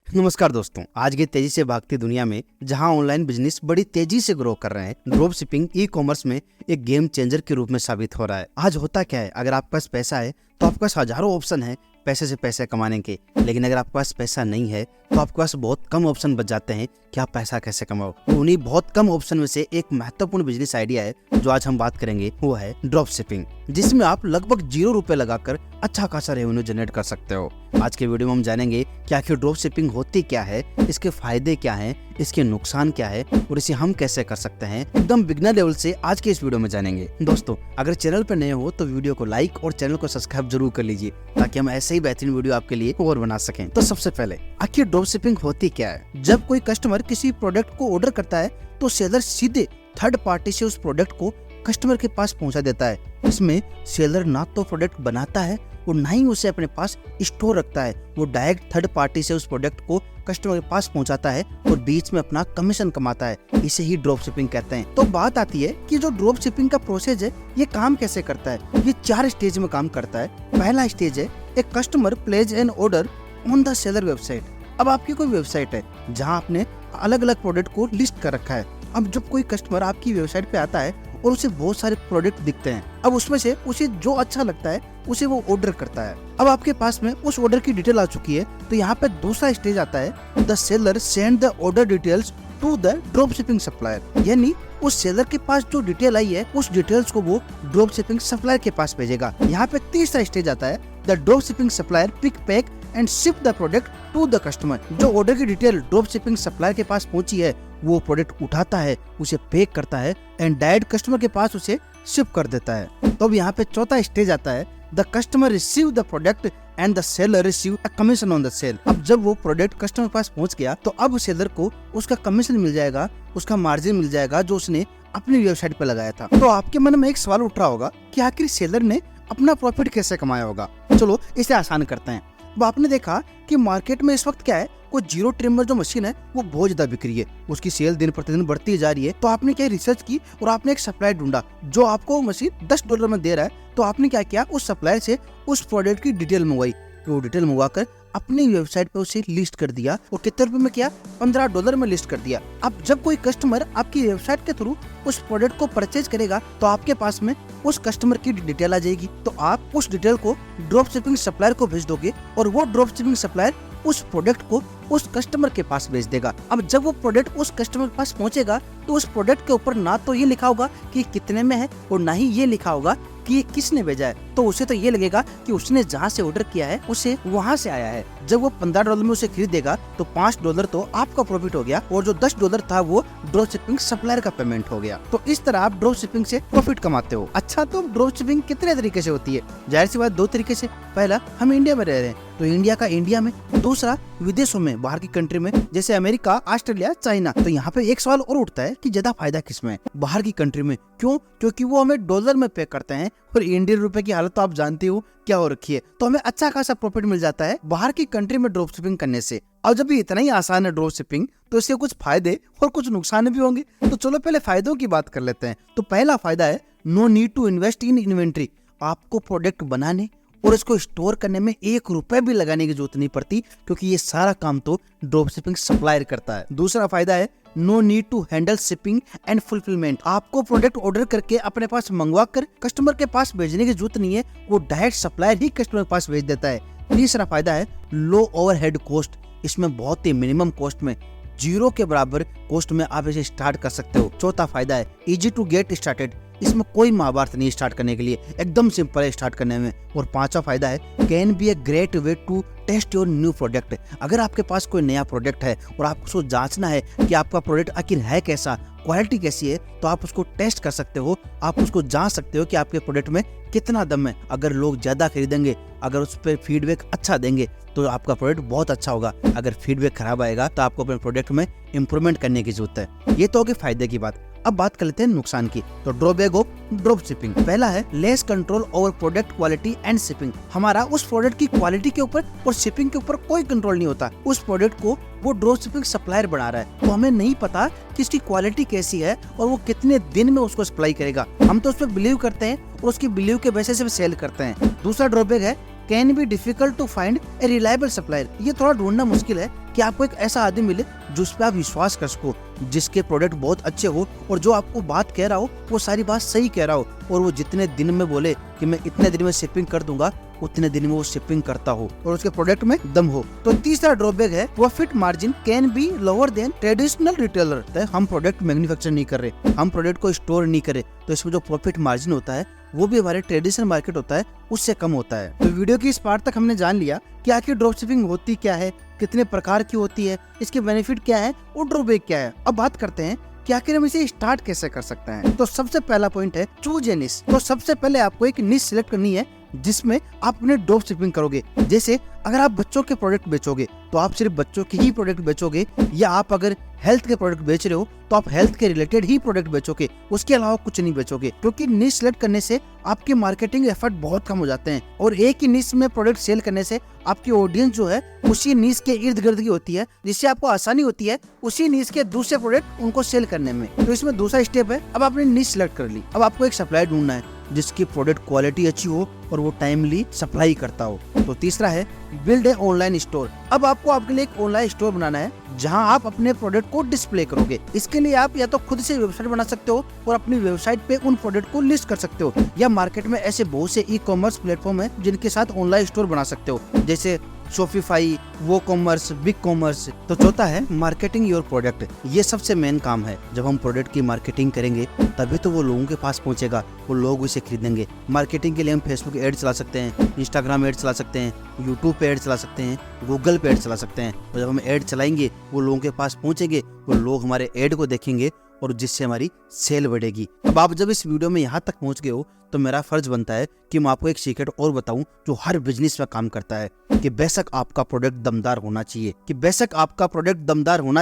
नमस्कार दोस्तों, आज की तेजी से भागती दुनिया में जहां ऑनलाइन बिजनेस बड़ी तेजी से ग्रो कर रहे हैं, ड्रॉप शिपिंग ई कॉमर्स में एक गेम चेंजर के रूप में साबित हो रहा है। आज होता क्या है, अगर आपके पास पैसा है तो आपके पास हजारों ऑप्शन है पैसे से पैसे कमाने के, लेकिन अगर आपके पास पैसा नहीं है तो आपके पास बहुत कम ऑप्शन बच जाते हैं कि आप पैसा कैसे कमाओ। उन्हीं बहुत कम ऑप्शन में से एक महत्वपूर्ण बिजनेस आइडिया है जो आज हम बात करेंगे, वो है ड्रॉप शिपिंग, जिसमें आप लगभग 0 रुपए लगाकर अच्छा खासा रेवेन्यू जनरेट कर सकते हो। आज के वीडियो में हम जानेंगे कि आखिर ड्रॉप शिपिंग होती क्या है, इसके फायदे क्या हैं, इसके नुकसान क्या है और इसे हम कैसे कर सकते हैं। एकदम बिगनर लेवल से आज के इस वीडियो में जानेंगे। दोस्तों, अगर चैनल पर नए हो तो वीडियो को लाइक और चैनल को सब्सक्राइब जरूर कर लीजिए ताकि हम ऐसे ही बेहतरीन वीडियो आपके लिए और बना सकें। तो सबसे पहले आखिर ड्रॉप शिपिंग होती क्या है। जब कोई कस्टमर किसी प्रोडक्ट को ऑर्डर करता है तो सेलर सीधे थर्ड पार्टी से उस प्रोडक्ट को कस्टमर के पास पहुंचा देता है। इसमें सेलर ना तो प्रोडक्ट बनाता है और ना ही उसे अपने पास स्टोर रखता है। वो डायरेक्ट थर्ड पार्टी से उस प्रोडक्ट को कस्टमर के पास पहुंचाता है और बीच में अपना कमीशन कमाता है। इसे ही ड्रॉप शिपिंग कहते हैं। तो बात आती है कि जो ड्रॉप शिपिंग का प्रोसेस है ये काम कैसे करता है। ये 4 स्टेज में काम करता है। पहला स्टेज है, एक customer place N order on the seller website. अब आपकी कोई वेबसाइट है जहाँ आपने अलग अलग प्रोडक्ट को लिस्ट कर रखा है। अब जब कोई कस्टमर आपकी वेबसाइट पे आता है और उसे बहुत सारे प्रोडक्ट दिखते हैं, अब उसमें से उसे जो अच्छा लगता है उसे वो ऑर्डर करता है। अब आपके पास में उस ऑर्डर की डिटेल आ चुकी है, तो यहाँ पे दूसरा स्टेज आता है, the seller send the order details to the drop shipping supplier. यानी उस सेलर के पास जो डिटेल आई है उस डिटेल्स को वो ड्रॉप शिपिंग सप्लायर के पास भेजेगा। यहाँ पे तीसरा स्टेज आता है, the drop shipping supplier pick pack and ship the product to the customer. जो ऑर्डर की डिटेल ड्रॉप शिपिंग सप्लायर के पास पहुंची है वो प्रोडक्ट उठाता है, उसे पैक करता है एंड डायरेक्ट कस्टमर के पास उसे शिप कर देता है। तो अब यहाँ पे चौथा स्टेज आता है, the customer receive the product and the seller receive a commission on the sale. अब जब वो प्रोडक्ट कस्टमर के पास पहुंच गया तो अब सेलर को उसका कमीशन मिल जाएगा, उसका मार्जिन मिल जाएगा जो उसने अपनी वेबसाइट पे लगाया था। तो आपके मन में एक सवाल उठ रहा होगा कि आखिर सेलर ने अपना प्रॉफिट कैसे कमाया होगा। चलो इसे आसान करते हैं। अब आपने देखा कि मार्केट में इस वक्त क्या है, कोई जीरो ट्रिमर जो मशीन है वो बहुत ज्यादा बिक रही है, उसकी सेल दिन प्रतिदिन बढ़ती जा रही है। तो आपने क्या रिसर्च की और आपने एक सप्लायर ढूंढा जो आपको मशीन $10 में दे रहा है। तो आपने क्या किया, उस सप्लायर से उस प्रोडक्ट की डिटेल मंगवाई। तो वो डिटेल मंगवाकर अपनी वेबसाइट पे उसे लिस्ट कर दिया और कितने रुपए में किया, $15 में लिस्ट कर दिया। अब जब कोई कस्टमर आपकी वेबसाइट के थ्रू उस प्रोडक्ट को परचेज करेगा तो आपके पास में उस कस्टमर की डिटेल आ जाएगी। तो आप उस डिटेल को ड्रॉप शिपिंग सप्लायर को भेज दोगे और वो ड्रॉप शिपिंग सप्लायर उस प्रोडक्ट को उस कस्टमर के पास भेज देगा। अब जब वो प्रोडक्ट उस कस्टमर के पास पहुंचेगा तो उस प्रोडक्ट के ऊपर ना तो ये लिखा होगा कि कितने में है और ना ही ये लिखा होगा कि ये किसने भेजा है। तो उसे तो ये लगेगा कि उसने जहाँ से ऑर्डर किया है उसे वहाँ से आया है। जब वो $15 में उसे खरीदेगा तो $5 तो आपका प्रॉफिट हो गया और जो $10 था वो ड्रॉप शिपिंग सप्लायर का पेमेंट हो गया। तो इस तरह आप ड्रॉप शिपिंग से प्रॉफिट कमाते हो। अच्छा, तो ड्रॉप शिपिंग कितने तरीके से होती है? जाहिर सी बात 2 तरीके से। पहला, हम इंडिया में रह रहे हैं तो इंडिया का इंडिया में, दूसरा विदेशों में, बाहर की कंट्री में, जैसे अमेरिका, ऑस्ट्रेलिया, चाइना। तो यहाँ पे एक सवाल और उठता है कि ज्यादा फायदा किसमें है, बाहर की कंट्री में। क्यों? क्योंकि वो हमें डॉलर में पे करते हैं और इंडियन रुपए की हालत तो आप जानते हो क्या हो रखी है। तो हमें अच्छा खासा प्रॉफिट मिल जाता है बाहर की कंट्री में ड्रॉप शिपिंग करने से। और जब ये इतना ही आसान है ड्रॉप शिपिंग, तो इसके कुछ फायदे और कुछ नुकसान भी होंगे। तो चलो पहले फायदों की बात कर लेते हैं। तो पहला फायदा है, no need to invest in inventory. आपको प्रोडक्ट बनाने और इसको स्टोर करने में 1 रुपए भी लगाने की जरूरत नहीं पड़ती, क्योंकि ये सारा काम तो ड्रॉप शिपिंग सप्लायर करता है। दूसरा फायदा है, no need to handle shipping and fulfilment. आपको प्रोडक्ट ऑर्डर करके अपने पास मंगवा कर कस्टमर के पास भेजने की जरूरत नहीं है, वो डायरेक्ट सप्लायर ही कस्टमर के पास भेज देता है। तीसरा फायदा है, लो ओवरहेड कॉस्ट। इसमें बहुत ही मिनिमम कॉस्ट में, 0 के बराबर कॉस्ट में आप इसे स्टार्ट कर सकते हो। चौथा फायदा है, इजी टू गेट स्टार्टेड। इसमें कोई महाभारत नहीं स्टार्ट करने के लिए, एकदम सिंपल है स्टार्ट करने में। और पांचवा फायदा है, can be a great way to test your new product. अगर आपके पास कोई नया प्रोडक्ट है और आपको उसको जांचना है कि आपका प्रोडक्ट आखिर है कैसा, क्वालिटी कैसी है, तो आप उसको टेस्ट कर सकते हो। आप उसको जांच सकते हो कि आपके प्रोडक्ट में कितना दम है। अगर लोग ज्यादा खरीदेंगे, अगर उस पर फीडबैक अच्छा देंगे तो आपका प्रोडक्ट बहुत अच्छा होगा। अगर फीडबैक खराब आएगा तो आपको अपने प्रोडक्ट में इंप्रूवमेंट करने की जरूरत है। ये तो होगी फायदे की बात। अब बात कर लेते हैं नुकसान की। तो ड्रॉबैक ऑफ ड्रॉप शिपिंग, पहला है, less control over product quality and shipping. हमारा उस प्रोडक्ट की क्वालिटी के ऊपर और शिपिंग के ऊपर कोई कंट्रोल नहीं होता। उस प्रोडक्ट को वो ड्रॉप शिपिंग सप्लायर बना रहा है, तो हमें नहीं पता कि इसकी क्वालिटी कैसी है और वो कितने दिन में उसको सप्लाई करेगा। हम तो उस पर बिलीव करते हैं और उसकी बिलीव के बेसिस पे सेल करते हैं। दूसरा ड्रॉबैक है, can be difficult to find a reliable supplier. ये थोड़ा ढूंढना मुश्किल है कि आपको एक ऐसा आदमी मिले जिस पे आप विश्वास कर सको, जिसके प्रोडक्ट बहुत अच्छे हो और जो आपको बात कह रहा हो वो सारी बात सही कह रहा हो, और वो जितने दिन में बोले कि मैं इतने दिन में शिपिंग कर दूंगा उतने दिन में वो शिपिंग करता हो और उसके प्रोडक्ट में दम हो। तो तीसरा ड्रॉबैक है profit margin can be lower than traditional retailer. हम प्रोडक्ट मैन्युफैक्चर नहीं कर रहे, हम प्रोडक्ट को स्टोर नहीं करे, तो इसमें जो प्रॉफिट मार्जिन होता है वो भी हमारे ट्रेडिशनल मार्केट होता है उससे कम होता है। तो वीडियो की इस पार्ट तक हमने जान लिया कि आखिर ड्रॉप शिपिंग होती क्या है, कितने प्रकार की होती है, इसके बेनिफिट क्या है और ड्रॉबैक क्या है। अब बात करते हैं कि आखिर हम इसे स्टार्ट कैसे कर सकते हैं। तो सबसे पहला पॉइंट है चूज ए निश। तो सबसे पहले आपको एक निश सिलेक्ट करनी है जिसमें आप अपने ड्रॉप शिपिंग करोगे। जैसे अगर आप बच्चों के प्रोडक्ट बेचोगे तो आप सिर्फ बच्चों के ही प्रोडक्ट बेचोगे, या आप अगर हेल्थ के प्रोडक्ट बेच रहे हो तो आप हेल्थ के रिलेटेड ही प्रोडक्ट बेचोगे, उसके अलावा कुछ नहीं बेचोगे। क्योंकि निश सिलेक्ट करने से आपके मार्केटिंग एफर्ट बहुत कम हो जाते हैं और एक ही निश में प्रोडक्ट सेल करने से आपकी ऑडियंस जो है उसी निश के इर्द गिर्द की होती है, जिससे आपको आसानी होती है उसी निश के दूसरे प्रोडक्ट उनको सेल करने में। तो इसमें दूसरा स्टेप है, अब आपने निश सिलेक्ट कर ली, अब आपको एक सप्लायर ढूंढना है जिसकी प्रोडक्ट क्वालिटी अच्छी हो और वो टाइमली सप्लाई करता हो। तो तीसरा है बिल्ड ए ऑनलाइन स्टोर। अब आपको आपके लिए एक ऑनलाइन स्टोर बनाना है जहां आप अपने प्रोडक्ट को डिस्प्ले करोगे। इसके लिए आप या तो खुद से वेबसाइट बना सकते हो और अपनी वेबसाइट पे उन प्रोडक्ट को लिस्ट कर सकते हो, या मार्केट में ऐसे बहुत से ई कॉमर्स प्लेटफॉर्म है जिनके साथ ऑनलाइन स्टोर बना सकते हो, जैसे शॉपिफाई, वो कॉमर्स, बिग कॉमर्स। तो चौथा है मार्केटिंग योर प्रोडक्ट। ये सबसे मेन काम है। जब हम प्रोडक्ट की मार्केटिंग करेंगे तभी तो वो लोगों के पास पहुंचेगा, वो लोग उसे खरीदेंगे। मार्केटिंग के लिए हम फेसबुक एड चला सकते हैं, इंस्टाग्राम एड चला सकते हैं, यूट्यूब पे एड चला सकते हैं, गूगल पे एड चला सकते हैं। और जब हम एड चलाएंगे वो लोगों के पास पहुंचेंगे, वो लोग हमारे एड को देखेंगे और जिससे हमारी सेल बढ़ेगी। अब आप जब इस वीडियो में यहाँ तक पहुँच गए हो तो मेरा फर्ज बनता है कि मैं आपको एक सीक्रेट और बताऊं जो हर बिजनेस में काम करता है, कि बेशक आपका प्रोडक्ट दमदार होना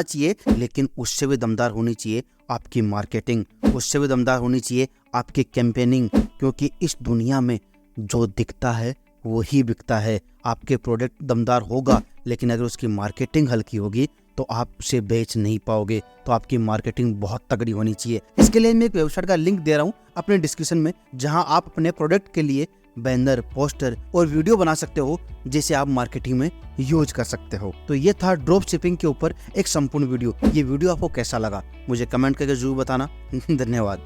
चाहिए, लेकिन उससे भी दमदार होनी चाहिए आपकी मार्केटिंग, उससे भी दमदार होनी चाहिए आपकी कैंपेनिंग। क्योंकि इस दुनिया में जो दिखता है वो ही बिकता है। आपके प्रोडक्ट दमदार होगा लेकिन अगर उसकी मार्केटिंग हल्की होगी तो आप उसे बेच नहीं पाओगे। तो आपकी मार्केटिंग बहुत तगड़ी होनी चाहिए। इसके लिए मैं एक वेबसाइट का लिंक दे रहा हूँ अपने डिस्क्रिप्शन में, जहां आप अपने प्रोडक्ट के लिए बैनर, पोस्टर और वीडियो बना सकते हो जिसे आप मार्केटिंग में यूज कर सकते हो। तो ये था ड्रॉप शिपिंग के ऊपर एक संपूर्ण वीडियो। ये वीडियो आपको कैसा लगा मुझे कमेंट करके जरूर बताना। धन्यवाद।